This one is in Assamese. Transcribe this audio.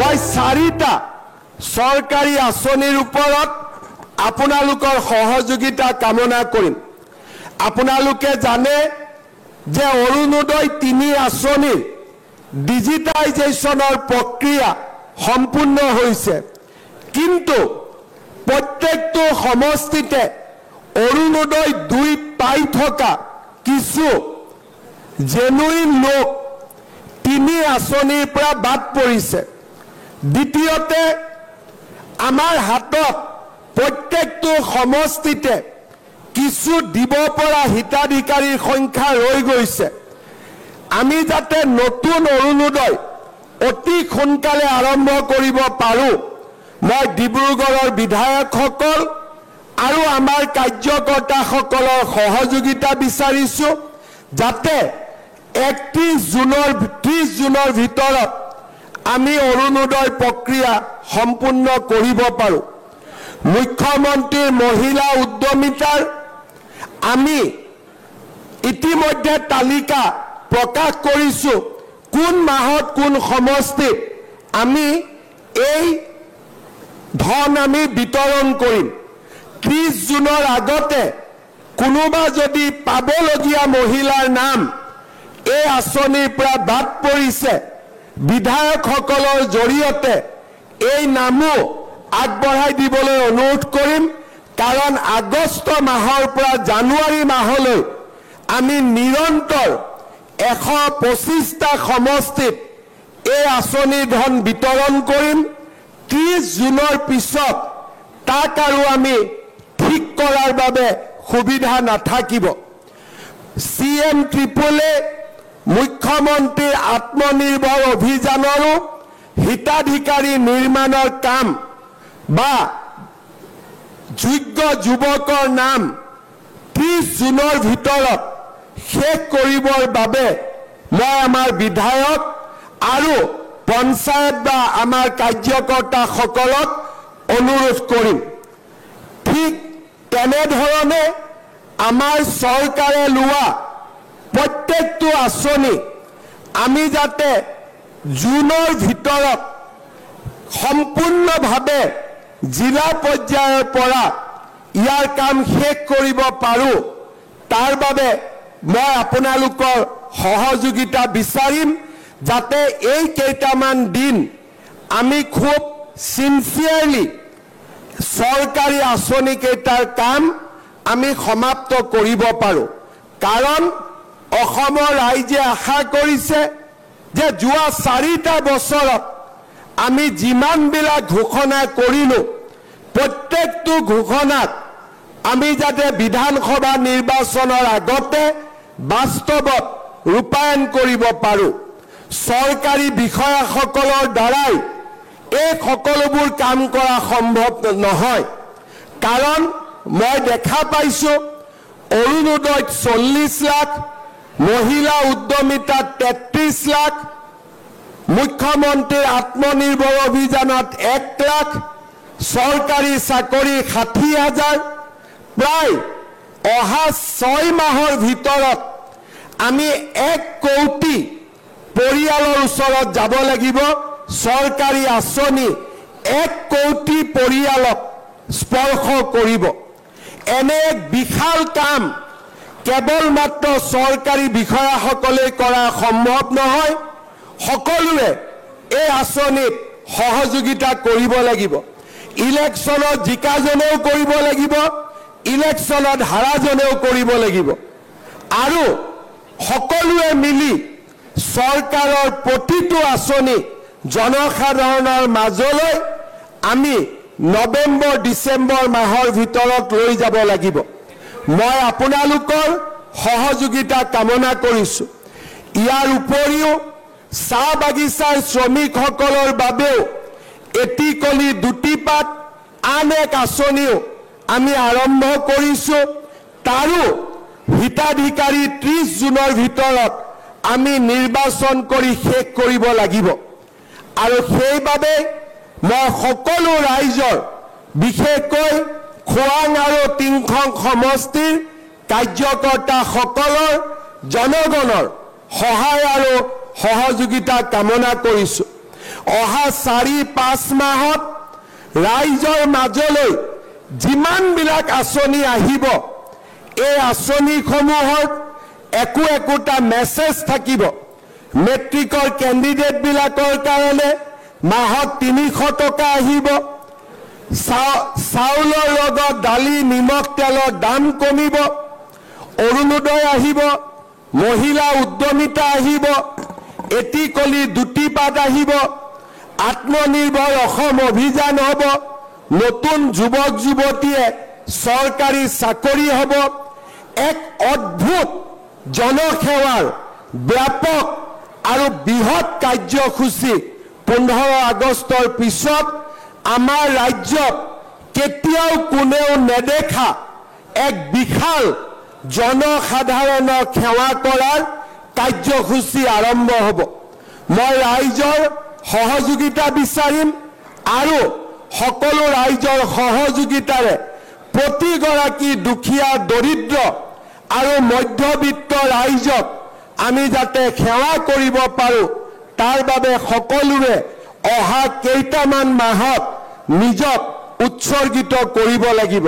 মই 4টা চৰকাৰী আঁচনিৰ ওপৰত আপোনালোকৰ সহযোগিতা কামনা কৰিম। আপোনালোকে জানে যে অৰুণোদয় 3 আঁচনিৰ ডিজিটাইজেশ্যনৰ প্ৰক্ৰিয়া সম্পূৰ্ণ হৈছে, কিন্তু প্ৰত্যেকটো সমষ্টিতে অৰুণোদয় 2 পাই থকা কিছু জেনুইন লোক 3 আঁচনিৰ পৰা বাদ পৰিছে। দ্বিতীয়তে, আমাৰ হাতত প্ৰত্যেকটো সমষ্টিতে কিছু দিব পৰা হিতাধিকাৰীৰ সংখ্যা ৰৈ গৈছে। আমি যাতে নতুন অৰুণোদয় অতি সোনকালে আৰম্ভ কৰিব পাৰোঁ, মই ডিব্ৰুগড়ৰ বিধায়কসকল আৰু আমাৰ কাৰ্যকৰ্তাসকলৰ সহযোগিতা বিচাৰিছোঁ, যাতে 30 জুনৰ ভিতৰত আমি অৰুণোদয় প্ৰক্ৰিয়া সম্পূৰ্ণ কৰিব পাৰোঁ। মুখ্যমন্ত্ৰীৰ মহিলা উদ্যমিতাৰ আমি ইতিমধ্যে তালিকা প্ৰকাশ কৰিছোঁ, কোন মাহত কোন সমষ্টিত আমি এই ধন আমি বিতৰণ কৰিম। 30 জুনৰ আগতে কোনোবা যদি পাবলগীয়া মহিলাৰ নাম এই আঁচনিৰ পৰা বাদ পৰিছে, বিধায়কসকলৰ জৰিয়তে এই নামো আগবঢ়াই দিবলৈ অনুৰোধ কৰিম, কাৰণ আগষ্ট মাহৰ পৰা জানুৱাৰী মাহলৈ আমি নিৰন্তৰ 125টা সমষ্টিত এই আঁচনিৰ ধন বিতৰণ কৰিম। 30 জুনৰ পিছত তাক আৰু আমি ঠিক কৰাৰ বাবে সুবিধা নাথাকিব। CM-AAA মুখ্যমন্ত্ৰীৰ আত্মনিৰ্ভৰ অভিযানৰো হিতাধিকাৰী নিৰ্মাণৰ কাম বা যোগ্য যুৱকৰ নাম 30 জুনৰ ভিতৰত শেষ কৰিবৰ বাবে মই আমাৰ বিধায়ক আৰু পঞ্চায়ত বা আমাৰ কাৰ্যকৰ্তাসকলক অনুৰোধ কৰিম। ঠিক তেনেধৰণে আমাৰ চৰকাৰে লোৱা প্ৰত্যেকটো আঁচনি আমি যাতে জুনৰ ভিতৰত সম্পূৰ্ণভাৱে জিলা পৰ্যায়ৰ পৰা ইয়াৰ কাম শেষ কৰিব পাৰোঁ, তাৰ বাবে মই আপোনালোকৰ সহযোগিতা বিচাৰিম, যাতে এই কেইটামান দিন আমি খুব চিনচিয়াৰলি চৰকাৰী আঁচনি কেইটাৰ কাম আমি সমাপ্ত কৰিব পাৰোঁ। কাৰণ অসমৰ ৰাইজে আশা কৰিছে যে যোৱা 4টা বছৰত আমি যিমানবিলাক ঘোষণা কৰিলোঁ, প্ৰত্যেকটো ঘোষণাক আমি যাতে বিধানসভা নিৰ্বাচনৰ আগতে বাস্তৱত ৰূপায়ণ কৰিব পাৰোঁ। চৰকাৰী বিষয়াসকলৰ দ্বাৰাই এই সকলোবোৰ কাম কৰা সম্ভৱ নহয়, কাৰণ মই দেখা পাইছোঁ অৰুণোদয়ত 40 লাখ, মহিলা উদ্যমিতাত 33 লাখ, মুখ্যমন্ত্ৰীৰ আত্মনিৰ্ভৰ অভিযানত 1 লাখ, চৰকাৰী চাকৰি 60,000, প্ৰায় অহা 6 মাহৰ ভিতৰত আমি 1 কোটি পৰিয়ালৰ ওচৰত যাব লাগিব। চৰকাৰী আঁচনি 1 কোটি পৰিয়ালক স্পৰ্শ কৰিব। এনে এক বিশাল কাম কেৱল মাত্ৰ চৰকাৰী বিষয়াসকলে কৰা সম্ভৱ নহয়, সকলোৱে এই আঁচনিত সহযোগিতা কৰিব লাগিব। ইলেকশ্যনত জিকাজনেও কৰিব লাগিব, ইলেকশ্যনত হাৰাজনেও কৰিব লাগিব, আৰু সকলোৱে মিলি চৰকাৰৰ প্ৰতিটো আঁচনি জনসাধাৰণৰ মাজলৈ আমি নৱেম্বৰ ডিচেম্বৰ মাহৰ ভিতৰত লৈ যাব লাগিব। মই আপোনালোকৰ সহযোগিতা কামনা কৰিছোঁ। ইয়াৰ উপৰিও চাহ বাগিচাৰ শ্ৰমিকসকলৰ বাবেও এটিকলি দুটিপাত আন এক আঁচনিও আমি আৰম্ভ কৰিছোঁ। তাৰো হিতাধিকাৰী 30 জুনৰ ভিতৰত আমি নিৰ্বাচন কৰি শেষ কৰিব লাগিব। আৰু সেইবাবে মই সকলো ৰাইজৰ, বিশেষকৈ খোৱাং আৰু টিংখং সমষ্টিৰ কাৰ্যকৰ্তাসকলৰ, জনগণৰ সহায় আৰু সহযোগিতা কামনা কৰিছোঁ। অহা 4-5 মাহত ৰাইজৰ মাজলৈ যিমানবিলাক আঁচনি আহিব, এই আঁচনিসমূহৰ একোটা মেছেজ থাকিব। মেট্ৰিকৰ কেণ্ডিডেটবিলাকৰ কাৰণে মাহত 300 টকা আহিব। চাউলৰ লগত দালি, নিমখ, তেলৰ দাম কমিব। অৰুণোদয় আহিব, মহিলা উদ্যমিতা আহিব, এটিকলি দুটিপাত আহিব, আত্মনিৰ্ভৰ অসম অভিযান হ'ব, নতুন যুৱক যুৱতীয়ে চৰকাৰী চাকৰি হ'ব। এক অদ্ভুত জনসেৱাৰ ব্যাপক আৰু বৃহৎ কাৰ্যসূচী 15 আগষ্টৰ পিছত আমাৰ ৰাজ্যত কেতিয়াও কোনেও নেদেখা এক বিশাল জনসাধাৰণক সেৱা কৰাৰ কাৰ্যসূচী আৰম্ভ হ'ব। মই ৰাইজৰ সহযোগিতা বিচাৰিম আৰু সকলো ৰাইজৰ সহযোগিতাৰে প্ৰতিগৰাকী দুখীয়া, দৰিদ্ৰ আৰু মধ্যবিত্ত ৰাইজক আমি যাতে সেৱা কৰিব পাৰোঁ, তাৰ বাবে সকলোৰে অহা কেইটামান মাহত নিজক উৎসৰ্গিত কৰিব লাগিব।